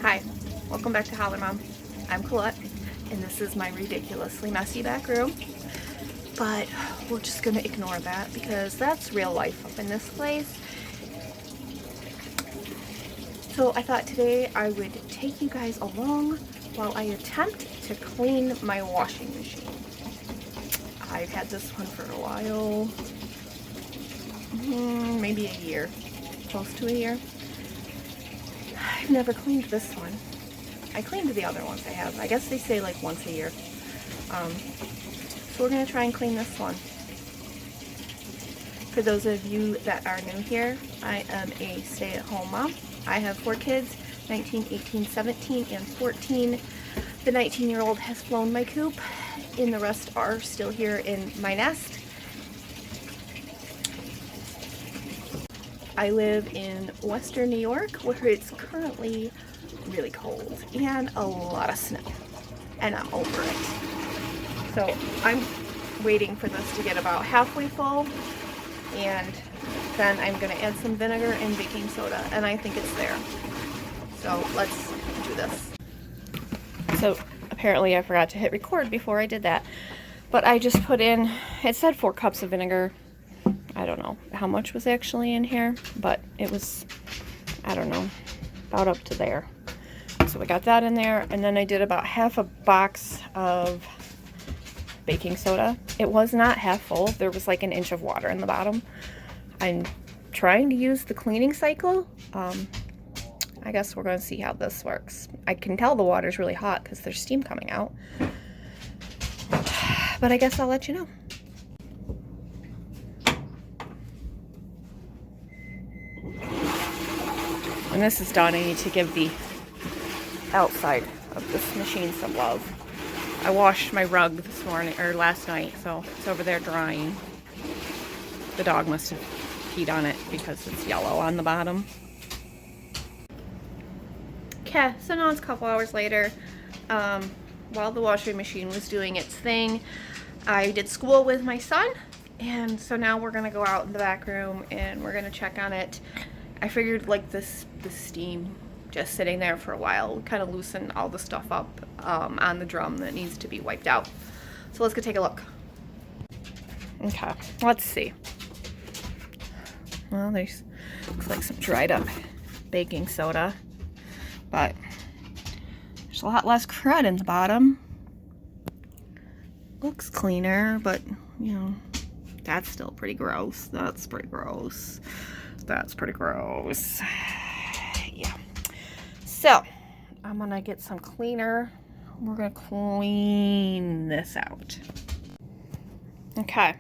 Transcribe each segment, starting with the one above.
Hi, welcome back to Holler Mom. I'm Colette, and this is my ridiculously messy back room. But we're just gonna ignore that because that's real life up in this place. So I thought today I would take you guys along while I attempt to clean my washing machine. I've had this one for a while, maybe a year, close to a year. I've never cleaned this one. I cleaned the other ones I have. I guess they say like once a year. So we're gonna try and clean this one. For those of you that are new here, I am a stay-at-home mom. I have 4 kids, 19, 18, 17, and 14. The 19-year-old has flown my coop, and the rest are still here in my nest. I live in Western New York, where it's currently really cold and a lot of snow, and I'm over it. So I'm waiting for this to get about halfway full, and then I'm going to add some vinegar and baking soda, and I think it's there. So let's do this. So apparently I forgot to hit record before I did that, but I just put in, it said 4 cups of vinegar. I don't know how much was actually in here, but it was, I don't know, about up to there. So we got that in there, and then I did about half a box of baking soda. It was not half full. There was like an inch of water in the bottom. I'm trying to use the cleaning cycle. I guess we're going to see how this works. I can tell the water's really hot because there's steam coming out. But I guess I'll let you know. When this is done, I need to give the outside of this machine some love. I washed my rug this morning, or last night, so it's over there drying. The dog must have peed on it because it's yellow on the bottom. Okay, so now it's a couple hours later. While the washing machine was doing its thing, I did school with my son, and so now we're gonna go out in the back room and we're gonna check on it. I figured like the steam just sitting there for a while kind of loosen all the stuff up on the drum that needs to be wiped out. So let's go take a look. Okay, let's see. Well, there's looks like some dried up baking soda, but there's a lot less crud in the bottom. Looks cleaner, but you know, that's still pretty gross. That's pretty gross. That's pretty gross. Yeah. So, I'm gonna get some cleaner. We're gonna clean this out. Okay.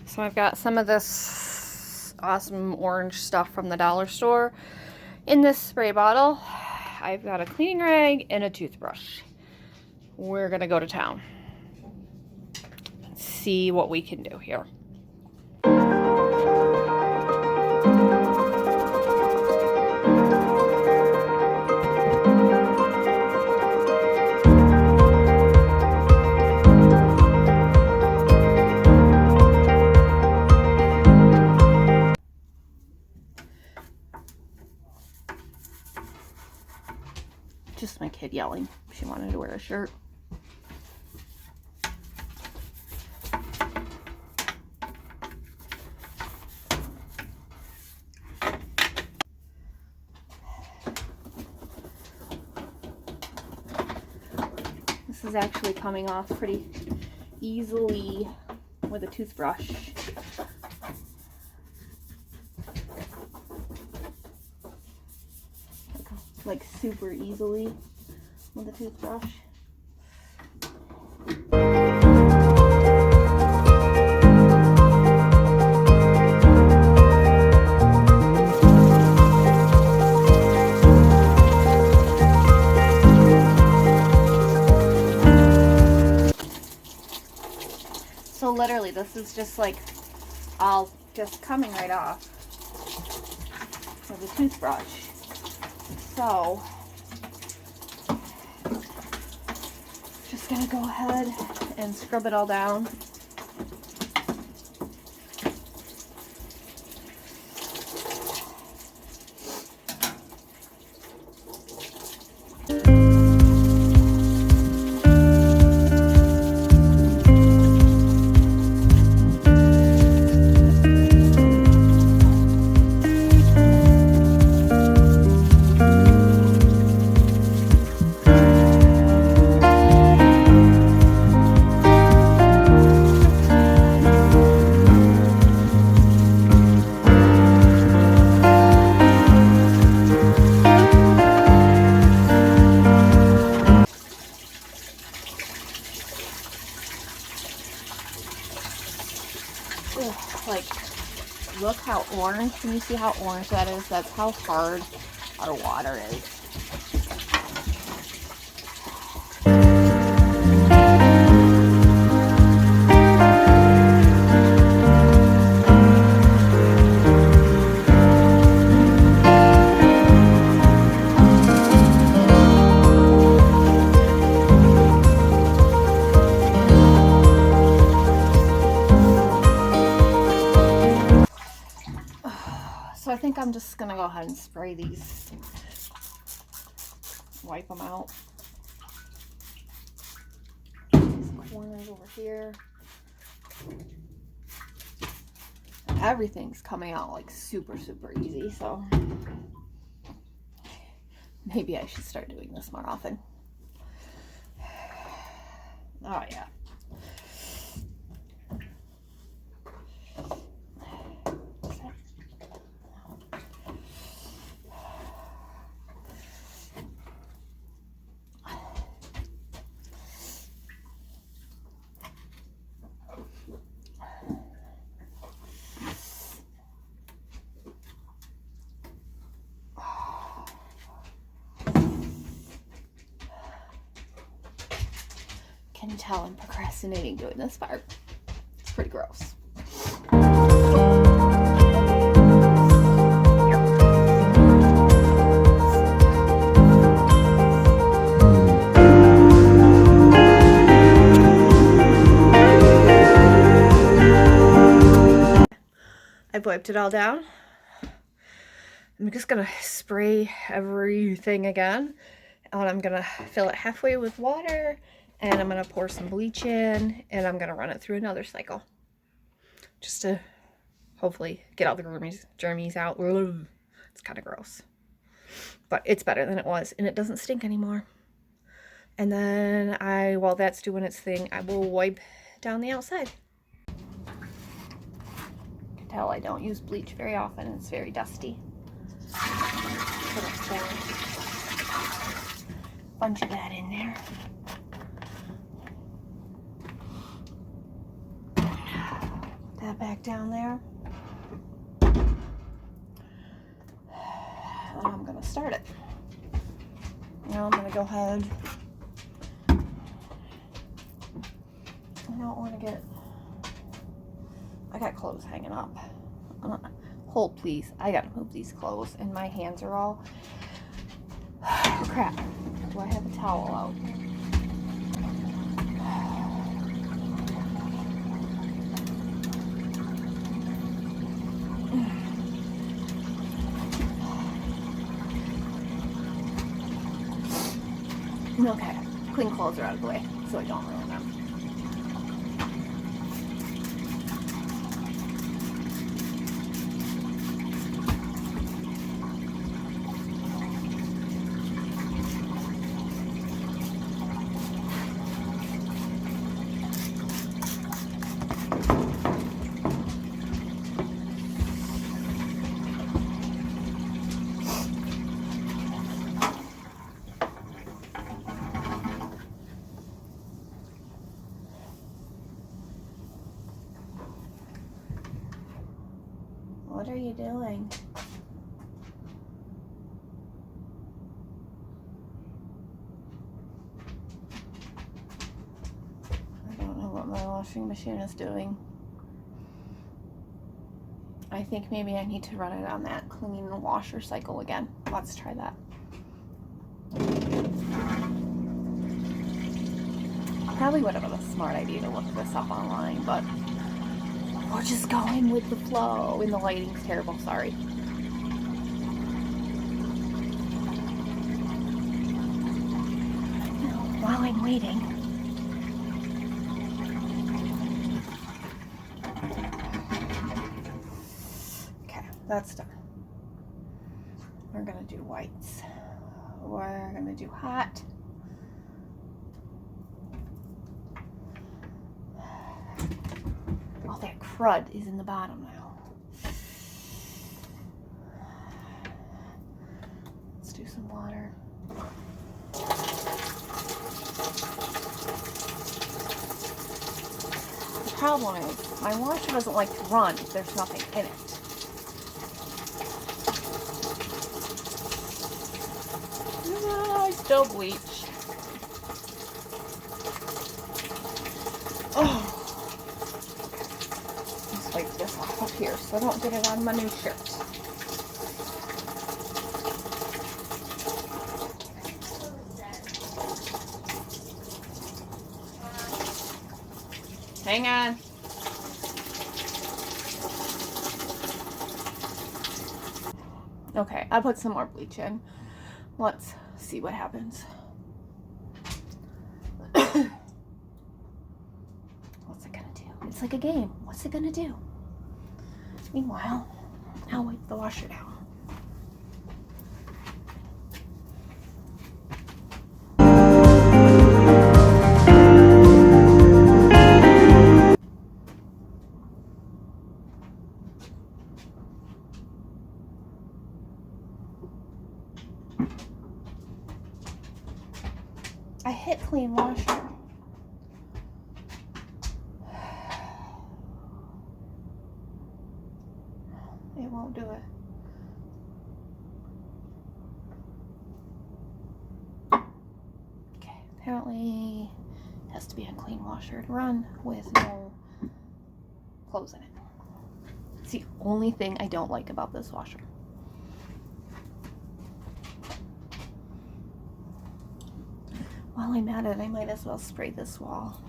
So I've got some of this awesome orange stuff from the dollar store in this spray bottle. I've got a cleaning rag and a toothbrush. We're gonna go to town. See what we can do here. Just my kid yelling. She wanted to wear a shirt. This is actually coming off pretty easily with a toothbrush. Like super easily with a toothbrush. So literally this is just like all just coming right off with a toothbrush. So, just gonna go ahead and scrub it all down. how orange, can you see how orange that is? That's how hard our water is. So I think I'm just gonna go ahead and spray these, wipe them out. These corners over here. Everything's coming out like super, super easy, so maybe I should start doing this more often. Oh yeah. Can you tell I'm procrastinating doing this part? It's pretty gross. I've wiped it all down. I'm just gonna spray everything again, and I'm gonna fill it halfway with water, and I'm gonna pour some bleach in, and I'm gonna run it through another cycle just to hopefully get all the germies out. It's kind of gross, but it's better than it was, and it doesn't stink anymore. And then while that's doing its thing, I will wipe down the outside. You can tell I don't use bleach very often. It's very dusty. Put a bunch of that in there. That back down there. And I'm gonna start it. Now I'm gonna go ahead. I don't want to get. I got clothes hanging up. Hold please. I gotta move these clothes, and my hands are all. Crap. Do I have a towel out? Okay, clean clothes are out of the way, so I don't ruin them. What are you doing? I don't know what my washing machine is doing. I think maybe I need to run it on that clean washer cycle again. Let's try that. Probably would have been a smart idea to look this up online, but we're just going with the flow, and the lighting's terrible, sorry. While I'm waiting, okay, that's done. We're gonna do whites. We're gonna do hot. All that crud is in the bottom now. Let's do some water. The problem is, my washer doesn't like to run if there's nothing in it. still bleach. Oh. Let's wipe this off up here so I don't get it on my new shirt. Hang on. Okay, I put some more bleach in. Let's see what happens. What's it gonna do? It's like a game. What's it gonna do? Meanwhile, I'll wipe the washer down. I hit clean washer. It won't do it. Okay, apparently it has to be a clean washer to run with no clothes in it. It's the only thing I don't like about this washer. While I'm at it, I might as well spray this wall.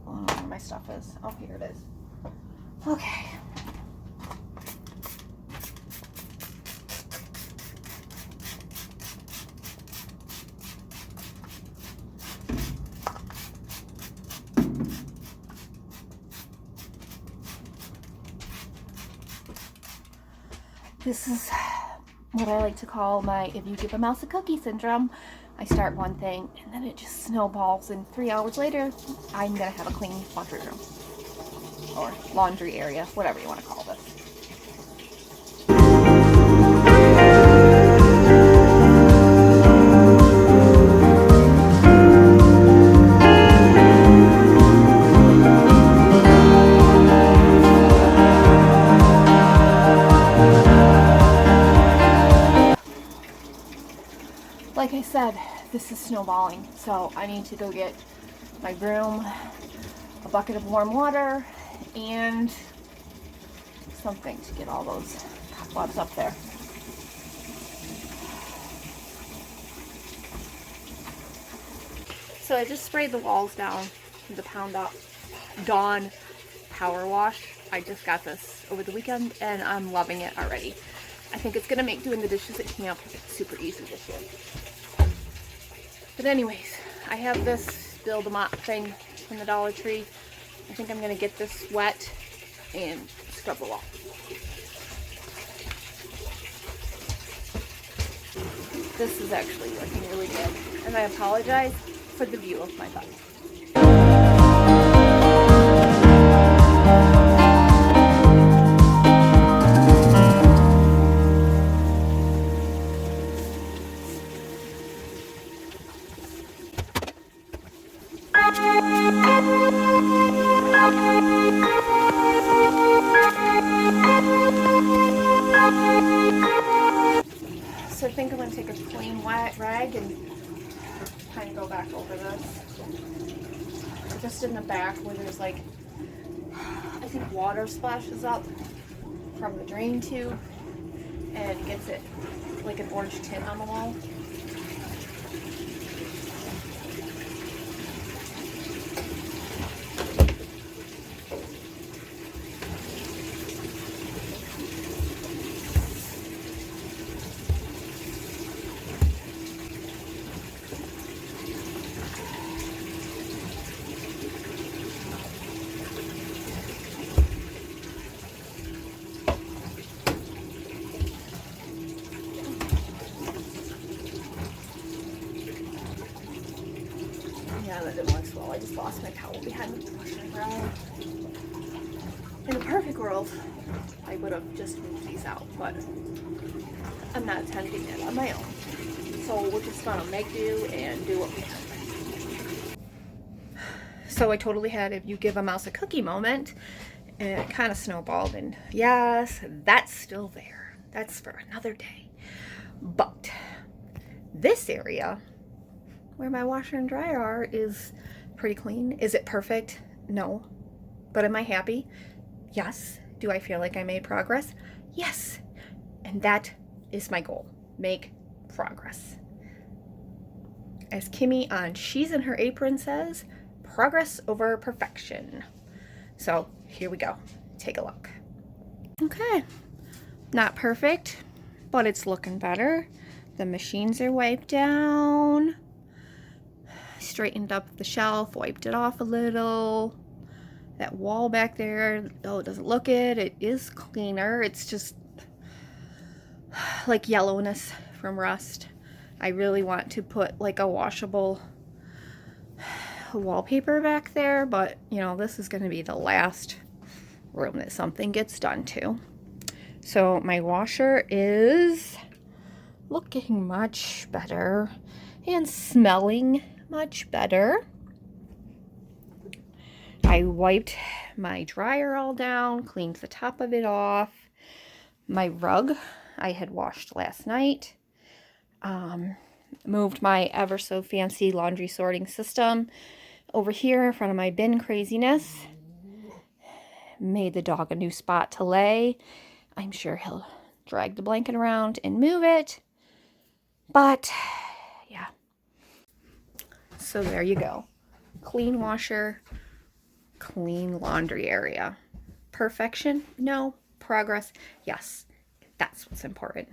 I don't know where my stuff is. Oh, here it is. Okay. This is what I like to call my if you give a mouse a cookie syndrome. I start one thing and then it just snowballs, and 3 hours later I'm gonna have a clean laundry room or laundry area, whatever you want to call this. Like I said, this is snowballing, so I need to go get my broom, a bucket of warm water, and something to get all those cobwebs up there. So I just sprayed the walls down with the Dawn Power Wash. I just got this over the weekend and I'm loving it already. I think it's gonna make doing the dishes at camp super easy this year. But anyways, I have this Build-A-Mop thing from the Dollar Tree. I think I'm gonna get this wet and scrub the wall. This is actually working really good, and I apologize for the view of my butt. So I think I'm going to take a clean wet rag and kind of go back over this. Just in the back where there's like, I think water splashes up from the drain tube and gets it like an orange tint on the wall. Yeah, that didn't work so well. I just lost my towel behind the washer and dryer. In a perfect world, I would have just moved these out, but I'm not attempting it on my own. So we're just gonna make do and do what we can. So I totally had if you give a mouse a cookie moment, and it kind of snowballed, and yes, that's still there. That's for another day. But This area where my washer and dryer are is pretty clean. Is it perfect? No. But am I happy? Yes. Do I feel like I made progress? Yes. And that is my goal. Make progress. As Kimmy on She's in Her Apron says, progress over perfection. So here we go. Take a look. Okay. Not perfect, but it's looking better. The machines are wiped down. Straightened up the shelf, wiped it off a little. That wall back there, oh, it doesn't look it. It is cleaner. It's just like yellowness from rust. I really want to put like a washable wallpaper back there, but you know, this is going to be the last room that something gets done to. So my washer is looking much better and smelling much better. I wiped my dryer all down, cleaned the top of it off. My rug I had washed last night. Moved my ever so fancy laundry sorting system over here in front of my bin craziness. Made the dog a new spot to lay. I'm sure he'll drag the blanket around and move it. But yeah. So there you go. Clean washer, clean laundry area. Perfection? No. Progress? Yes. That's what's important.